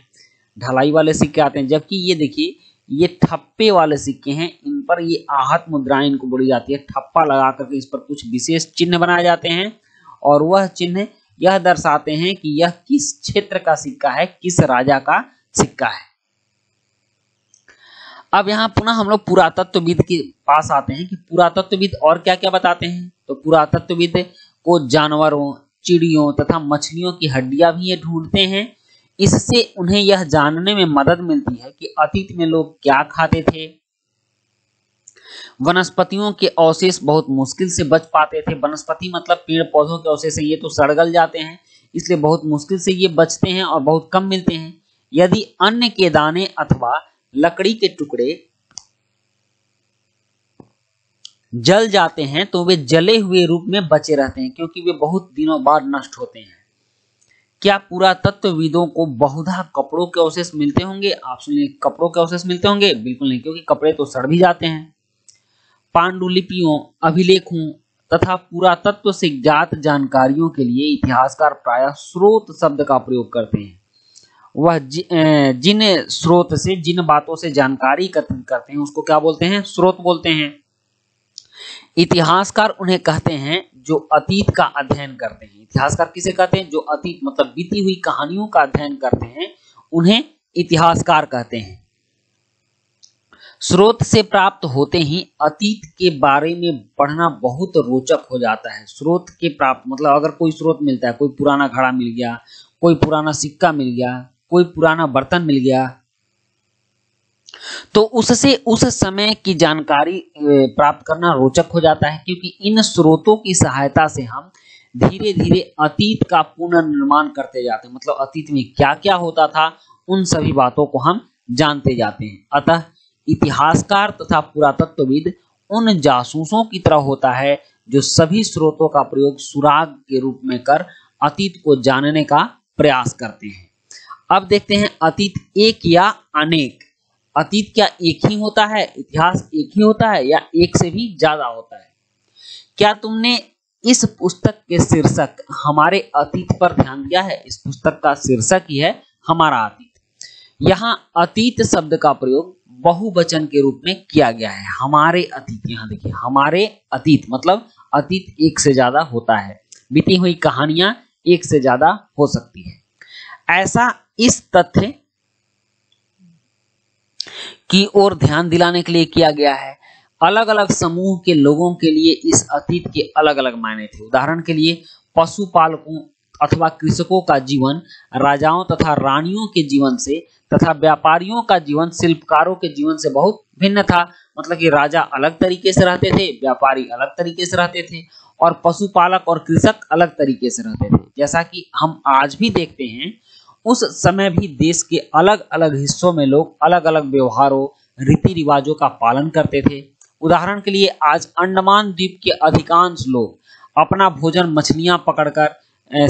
ढलाई वाले सिक्के आते हैं, जबकि ये देखिए ये ठप्पे वाले सिक्के हैं। इन पर ये आहत मुद्राएं इनको बोली जाती है। ठप्पा लगा करके इस पर कुछ विशेष चिन्ह बनाए जाते हैं और वह चिन्ह यह दर्शाते हैं कि यह किस क्षेत्र का सिक्का है, किस राजा का सिक्का है। अब यहाँ पुनः हम लोग पुरातत्वविद के पास आते हैं कि पुरातत्वविद और क्या क्या बताते हैं। तो पुरातत्वविद को जानवरों, चिड़ियों तथा मछलियों की हड्डियां भी ये ढूंढते हैं। इससे उन्हें यह जानने में मदद मिलती है कि अतीत में लोग क्या खाते थे। वनस्पतियों के अवशेष बहुत मुश्किल से बच पाते थे। वनस्पति मतलब पेड़ पौधों के अवशेष, ये तो सड़गल जाते हैं, इसलिए बहुत मुश्किल से ये बचते हैं और बहुत कम मिलते हैं। यदि अन्न के दाने अथवा लकड़ी के टुकड़े जल जाते हैं तो वे जले हुए रूप में बचे रहते हैं, क्योंकि वे बहुत दिनों बाद नष्ट होते हैं। क्या पुरातत्वविदों को बहुधा कपड़ों के अवशेष मिलते होंगे? आप सुनिए, कपड़ों के अवशेष मिलते होंगे? बिल्कुल नहीं, क्योंकि कपड़े तो सड़ भी जाते हैं। पांडुलिपियों, अभिलेखों तथा पुरातत्व से ज्ञात जानकारियों के लिए इतिहासकार प्रायः स्रोत शब्द का प्रयोग करते हैं। वह जिन स्रोत से, जिन बातों से जानकारी एकत्रित करते हैं उसको क्या बोलते हैं? स्रोत बोलते हैं। इतिहासकार उन्हें कहते हैं जो अतीत का अध्ययन करते हैं। इतिहासकार किसे कहते हैं? जो अतीत मतलब बीती हुई कहानियों का अध्ययन करते हैं, उन्हें इतिहासकार कहते हैं। स्रोत से प्राप्त होते ही अतीत के बारे में पढ़ना बहुत रोचक हो जाता है। स्रोत के प्राप्त मतलब अगर कोई स्रोत मिलता है, कोई पुराना घड़ा मिल गया, कोई पुराना सिक्का मिल गया, कोई पुराना बर्तन मिल गया, तो उससे उस समय की जानकारी प्राप्त करना रोचक हो जाता है, क्योंकि इन स्रोतों की सहायता से हम धीरे धीरे अतीत का पुनर्निर्माण करते जाते हैं। मतलब अतीत में क्या क्या होता था उन सभी बातों को हम जानते जाते हैं। अतः इतिहासकार तथा पुरातत्वविद उन जासूसों की तरह होता है जो सभी स्रोतों का प्रयोग सुराग के रूप में कर अतीत को जानने का प्रयास करते हैं। अब देखते हैं अतीत एक या अनेक। अतीत क्या एक ही होता है? इतिहास एक ही होता है या एक से भी ज्यादा होता है? क्या तुमने इस पुस्तक के शीर्षक हमारे अतीत पर ध्यान दिया है? इस पुस्तक का शीर्षक ही है हमारा अतीत। यहाँ अतीत शब्द का प्रयोग बहुवचन के रूप में किया गया है। हमारे अतीत, यहाँ देखिए हमारे अतीत मतलब अतीत एक से ज्यादा होता है। बीती हुई कहानियां एक से ज्यादा हो सकती है। ऐसा इस तथ्य की ओर ध्यान दिलाने के लिए किया गया है। अलग अलग समूह के लोगों के लिए इस अतीत के अलग अलग मायने थे। उदाहरण के लिए पशुपालकों अथवा कृषकों का जीवन राजाओं तथा रानियों के जीवन से तथा व्यापारियों का जीवन शिल्पकारों के जीवन से बहुत भिन्न था। मतलब कि राजा अलग तरीके से रहते थे, व्यापारी अलग तरीके से रहते थे और पशुपालक और कृषक अलग तरीके से रहते थे। जैसा कि हम आज भी देखते हैं, उस समय भी देश के अलग अलग हिस्सों में लोग अलग अलग व्यवहारों, रीति रिवाजों का पालन करते थे। उदाहरण के लिए आज अंडमान द्वीप के अधिकांश लोग अपना भोजन मछलियां पकड़कर,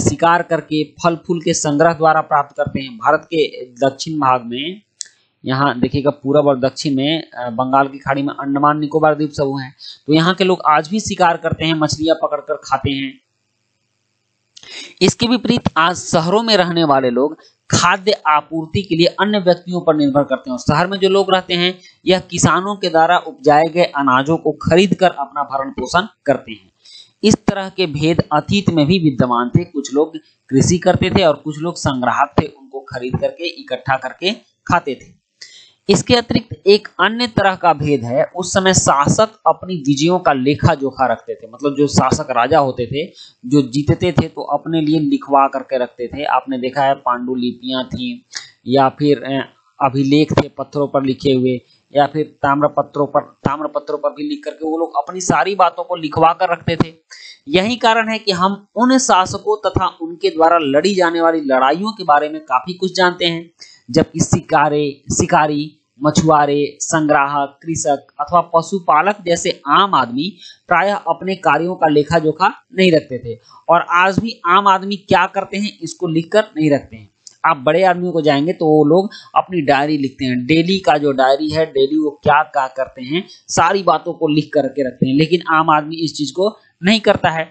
शिकार करके, फल फूल के संग्रह द्वारा प्राप्त करते हैं। भारत के दक्षिण भाग में, यहाँ देखिएगा पूरब और दक्षिण में बंगाल की खाड़ी में अंडमान निकोबार द्वीप समूह है, तो यहाँ के लोग आज भी शिकार करते हैं, मछलियां पकड़कर खाते हैं। इसके विपरीत आज शहरों में रहने वाले लोग खाद्य आपूर्ति के लिए अन्य व्यक्तियों पर निर्भर करते हैं। और शहर में जो लोग रहते हैं यह किसानों के द्वारा उपजाए गए अनाजों को खरीद कर अपना भरण पोषण करते हैं। इस तरह के भेद अतीत में भी विद्यमान थे। कुछ लोग कृषि करते थे और कुछ लोग संग्राहक थे, उनको खरीद करके इकट्ठा करके खाते थे। इसके अतिरिक्त एक अन्य तरह का भेद है, उस समय शासक अपनी विजयों का लेखा जोखा रखते थे। मतलब जो शासक राजा होते थे, जो जीतते थे तो अपने लिए लिखवा करके रखते थे। आपने देखा है पांडुलिपियां थी या फिर अभिलेख थे पत्थरों पर लिखे हुए, या फिर ताम्रपत्रों पर भी लिख करके वो लोग अपनी सारी बातों को लिखवा कर रखते थे। यही कारण है कि हम उन शासकों तथा उनके द्वारा लड़ी जाने वाली लड़ाइयों के बारे में काफी कुछ जानते हैं, जबकि शिकारी मछुआरे, संग्राहक, कृषक अथवा पशुपालक जैसे आम आदमी प्रायः अपने कार्यों का लेखा जोखा नहीं रखते थे। और आज भी आम आदमी क्या करते हैं इसको लिखकर नहीं रखते हैं। आप बड़े आदमियों को जाएंगे तो वो लोग अपनी डायरी लिखते हैं, डेली का जो डायरी है, डेली वो क्या क्या करते हैं सारी बातों को लिख करके रखते हैं। लेकिन आम आदमी इस चीज को नहीं करता है।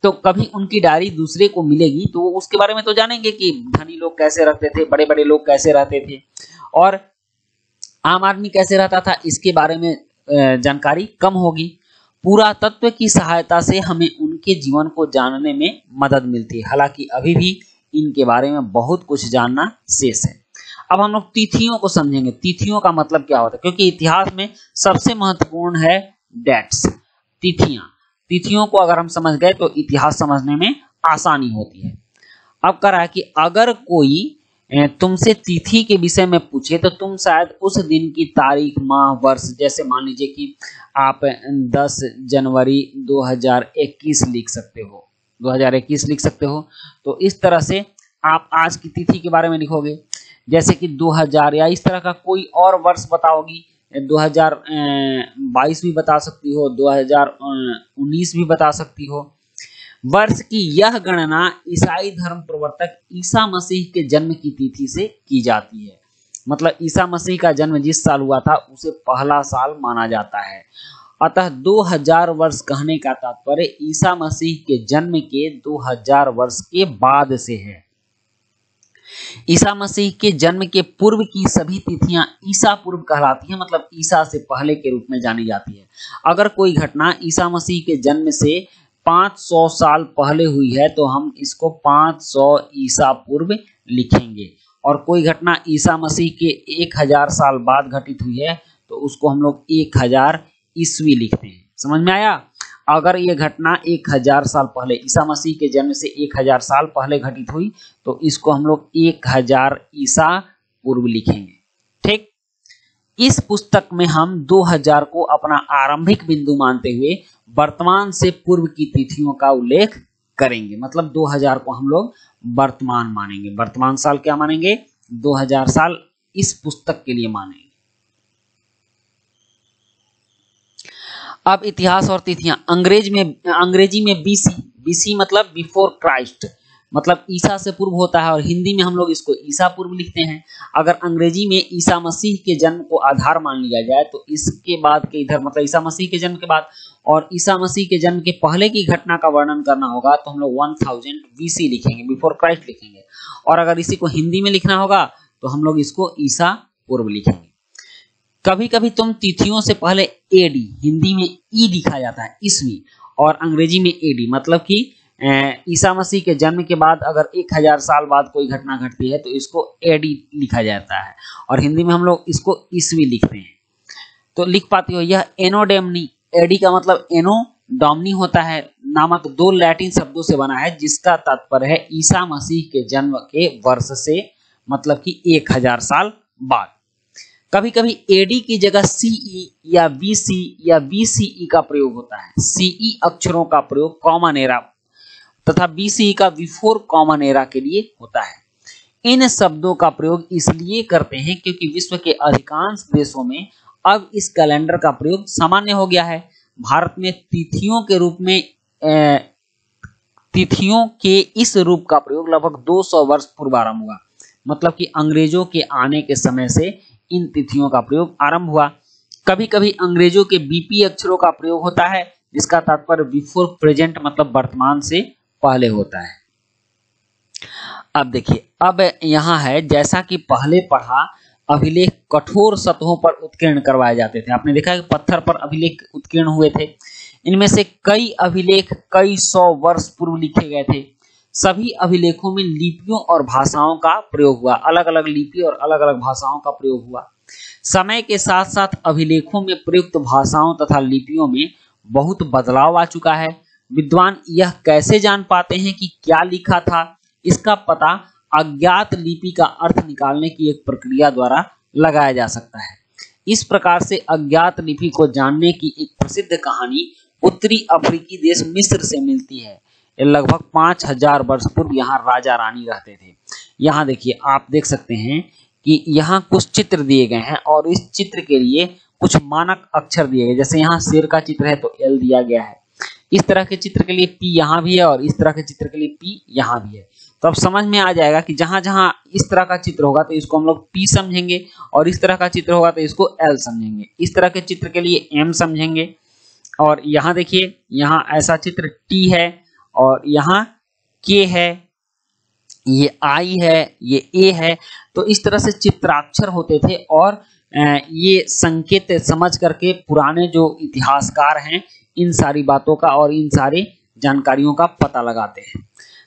तो कभी उनकी डायरी दूसरे को मिलेगी तो वो उसके बारे में तो जानेंगे कि धनी लोग कैसे रहते थे, बड़े बड़े लोग कैसे रहते थे और आम आदमी कैसे रहता था, इसके बारे में जानकारी कम होगी। पुरातत्व की सहायता से हमें उनके जीवन को जानने में मदद मिलती है। हालांकि अभी भी इनके बारे में बहुत कुछ जानना शेष है। अब हम लोग तिथियों को समझेंगे। तिथियों का मतलब क्या होता है, क्योंकि इतिहास में सबसे महत्वपूर्ण है डेट्स, तिथियां। तिथियों को अगर हम समझ गए तो इतिहास समझने में आसानी होती है। अब कह रहा है कि अगर कोई तुमसे तिथि के विषय में पूछे तो तुम शायद उस दिन की तारीख, माह, वर्ष, जैसे मान लीजिए कि आप 10 जनवरी 2021 लिख सकते हो, 2021 लिख सकते हो। तो इस तरह से आप आज की तिथि के बारे में लिखोगे, जैसे कि 2000 या इस तरह का कोई और वर्ष बताओगी, 2022 भी बता सकती हो, 2019 भी बता सकती हो। वर्ष की यह गणना ईसाई धर्म प्रवर्तक ईसा मसीह के जन्म की तिथि से की जाती है। मतलब ईसा मसीह का जन्म जिस साल हुआ था उसे पहला साल माना जाता है। अतः 2000 वर्ष कहने का तात्पर्य ईसा मसीह के जन्म के 2000 वर्ष के बाद से है। ईसा मसीह के जन्म के पूर्व की सभी तिथियां ईसा पूर्व कहलाती हैं, मतलब ईसा से पहले के रूप में जानी जाती है। अगर कोई घटना ईसा मसीह के जन्म से 500 साल पहले हुई है तो हम इसको 500 ईसा पूर्व लिखेंगे, और कोई घटना ईसा मसीह के 1000 साल बाद घटित हुई है तो उसको हम लोग 1000 ईस्वी लिखते हैं। समझ में आया? अगर ये घटना 1000 साल पहले, ईसा मसीह के जन्म से 1000 साल पहले घटित हुई तो इसको हम लोग 1000 ईसा पूर्व लिखेंगे। ठीक, इस पुस्तक में हम 2000 को अपना आरंभिक बिंदु मानते हुए वर्तमान से पूर्व की तिथियों का उल्लेख करेंगे। मतलब 2000 को हम लोग वर्तमान मानेंगे। वर्तमान साल क्या मानेंगे? 2000 साल इस पुस्तक के लिए मानेंगे। अब इतिहास और तिथियां। अंग्रेजी में बीसी मतलब बिफोर क्राइस्ट, मतलब ईसा से पूर्व होता है, और हिंदी में हम लोग इसको ईसा पूर्व लिखते हैं। अगर अंग्रेजी में ईसा मसीह के जन्म को आधार मान लिया जाए तो इसके बाद के इधर मतलब ईसा मसीह के जन्म के बाद और ईसा मसीह के जन्म के पहले की घटना का वर्णन करना होगा तो हम लोग 1000 BC लिखेंगे, बिफोर क्राइस्ट लिखेंगे। और अगर इसी को हिंदी में लिखना होगा तो हम लोग इसको ईसा पूर्व लिखेंगे। कभी कभी तुम तिथियों से पहले एडी, हिंदी में ई लिखा जाता है ईस्वी, और अंग्रेजी में एडी, मतलब कि ईसा मसीह के जन्म के बाद अगर 1000 साल बाद कोई घटना घटती है तो इसको एडी लिखा जाता है, और हिंदी में हम लोग इसको ईस्वी लिखते हैं। तो लिख पाती हो। यह एनोडेमनी, एडी का मतलब एनो, डोमनी होता है, नामक 2 लैटिन शब्दों से बना है, जिसका तात्पर्य है ईसा मसीह के जन्म के वर्ष से, मतलब कि 1000 साल बाद। कभी कभी एडी की जगह सीई या बीसी या बीसीई का प्रयोग होता है। सीई अक्षरों का प्रयोग कॉमन एरा तथा बीसीई का बिफोर कॉमन एरा के लिए होता है। इन शब्दों का प्रयोग इसलिए करते हैं क्योंकि विश्व के अधिकांश देशों में अब इस कैलेंडर का प्रयोग सामान्य हो गया है। भारत में तिथियों के इस रूप का प्रयोग लगभग 200 वर्ष पूर्व आरंभ हुआ। मतलब कि अंग्रेजों के आने के समय से इन तिथियों का प्रयोग आरंभ हुआ। कभी कभी अंग्रेजों के बीपी अक्षरों का प्रयोग होता है, जिसका तात्पर्य बिफोर प्रेजेंट मतलब वर्तमान से पहले होता है। अब देखिए, अब यहाँ है जैसा कि पहले पढ़ा, अभिलेख कठोर सतहों पर उत्कीर्ण करवाए जाते थे। आपने देखा है कि पत्थर पर अभिलेख उत्कीर्ण हुए थे। इनमें से कई अभिलेख कई 100 वर्ष पूर्व लिखे गए थे। सभी अभिलेखों में लिपियों और भाषाओं का प्रयोग हुआ, अलग अलग लिपि और अलग अलग भाषाओं का प्रयोग हुआ। समय के साथ साथ अभिलेखों में प्रयुक्त भाषाओं तथा लिपियों में बहुत बदलाव आ चुका है। विद्वान यह कैसे जान पाते हैं कि क्या लिखा था? इसका पता अज्ञात लिपि का अर्थ निकालने की एक प्रक्रिया द्वारा लगाया जा सकता है। इस प्रकार से अज्ञात लिपि को जानने की एक प्रसिद्ध कहानी उत्तरी अफ्रीकी देश मिस्र से मिलती है। लगभग 5000 वर्ष पूर्व यहाँ राजा रानी रहते थे। यहाँ देखिए, आप देख सकते हैं कि यहाँ कुछ चित्र दिए गए हैं और इस चित्र के लिए कुछ मानक अक्षर दिए गए। जैसे यहाँ शेर का चित्र है तो L दिया गया है, इस तरह के चित्र के लिए P यहाँ भी है और इस तरह के चित्र के लिए P यहाँ भी है। तो अब समझ में आ जाएगा कि जहां जहां इस तरह का चित्र होगा तो इसको हम लोग P समझेंगे और इस तरह का चित्र होगा तो इसको L समझेंगे। इस तरह के चित्र के लिए M समझेंगे। और यहाँ देखिए, यहाँ ऐसा चित्र T है और यहाँ K है, ये I है, ये A है। तो इस तरह से चित्राक्षर होते थे और ये संकेत समझ करके पुराने जो इतिहासकार हैं इन सारी बातों का और इन सारी जानकारियों का पता लगाते हैं।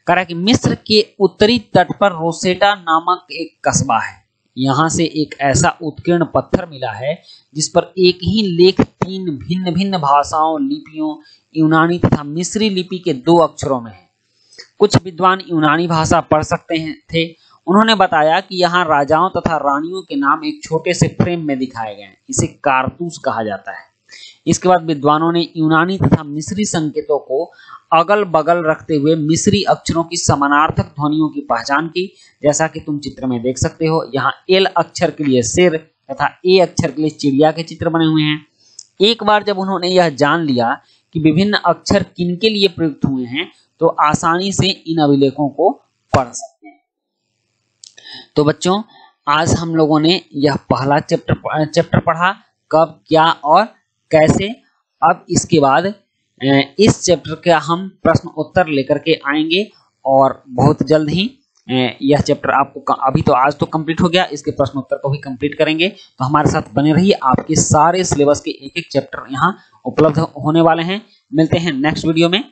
कह रहा है कि मिस्र के उत्तरी तट पर रोसेटा नामक एक कस्बा है। यहाँ से एक ऐसा उत्कीर्ण पत्थर मिला है जिस पर एक ही लेख 3 भिन्न भिन्न भाषाओं, लिपियों, यूनानी तथा मिस्री लिपि के 2 अक्षरों में है। कुछ विद्वान यूनानी भाषा पढ़ सकते थे। उन्होंने बताया कि यहाँ राजाओं तथा रानियों के नाम एक छोटे से फ्रेम में दिखाए गए हैं। इसे कारतूस कहा जाता है। इसके बाद विद्वानों ने यूनानी तथा मिस्री संकेतों को अगल बगल रखते हुए मिस्री अक्षरों की समानार्थक ध्वनियों की पहचान की। जैसा कि तुम चित्र में देख सकते हो, यहाँ L अक्षर के लिए शेर तथा A अक्षर के लिए चिड़िया के चित्र बने हुए हैं। एक बार जब उन्होंने यह जान लिया कि विभिन्न अक्षर किनके लिए प्रयुक्त हुए हैं तो आसानी से इन अभिलेखों को पढ़ सकते हैं। तो बच्चों, आज हम लोगों ने यह पहला चैप्टर पढ़ा, कब, क्या और कैसे। अब इसके बाद इस चैप्टर का हम प्रश्न उत्तर लेकर के आएंगे और बहुत जल्द ही यह चैप्टर आपको अभी तो आज तो कंप्लीट हो गया, इसके प्रश्न उत्तर को भी कंप्लीट करेंगे। तो हमारे साथ बने रहिए, आपके सारे सिलेबस के एक एक चैप्टर यहाँ उपलब्ध होने वाले हैं। मिलते हैं नेक्स्ट वीडियो में।